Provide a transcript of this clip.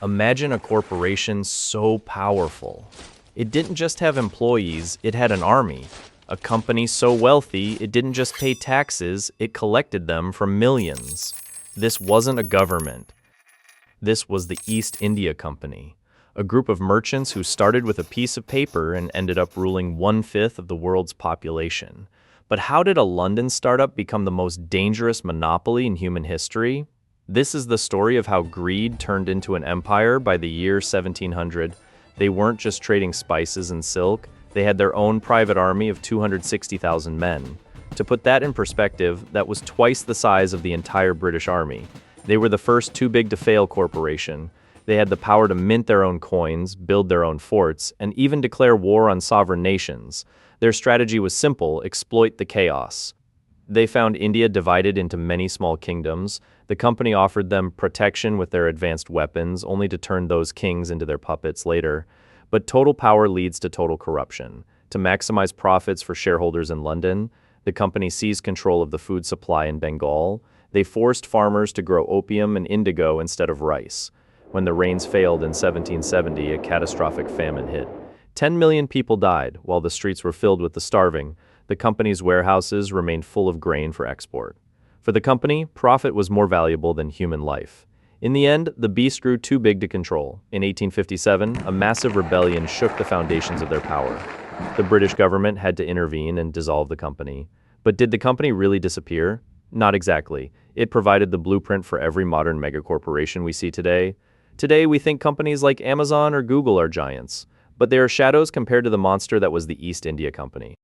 Imagine a corporation so powerful. It didn't just have employees, it had an army. A company so wealthy, it didn't just pay taxes, it collected them from millions. This wasn't a government. This was the East India Company, a group of merchants who started with a piece of paper and ended up ruling one-fifth of the world's population. But how did a London startup become the most dangerous monopoly in human history? This is the story of how greed turned into an empire by the year 1700. They weren't just trading spices and silk, they had their own private army of 260,000 men. To put that in perspective, that was twice the size of the entire British Army. They were the first too-big-to-fail corporation. They had the power to mint their own coins, build their own forts, and even declare war on sovereign nations. Their strategy was simple: exploit the chaos. They found India divided into many small kingdoms. The company offered them protection with their advanced weapons, only to turn those kings into their puppets later. But total power leads to total corruption. To maximize profits for shareholders in London, the company seized control of the food supply in Bengal. They forced farmers to grow opium and indigo instead of rice. When the rains failed in 1770, a catastrophic famine hit. 10 million people died, while the streets were filled with the starving. The company's warehouses remained full of grain for export. For the company, profit was more valuable than human life. In the end, the beast grew too big to control. In 1857, a massive rebellion shook the foundations of their power. The British government had to intervene and dissolve the company. But did the company really disappear? Not exactly. It provided the blueprint for every modern megacorporation we see today. Today, we think companies like Amazon or Google are giants, but they are shadows compared to the monster that was the East India Company.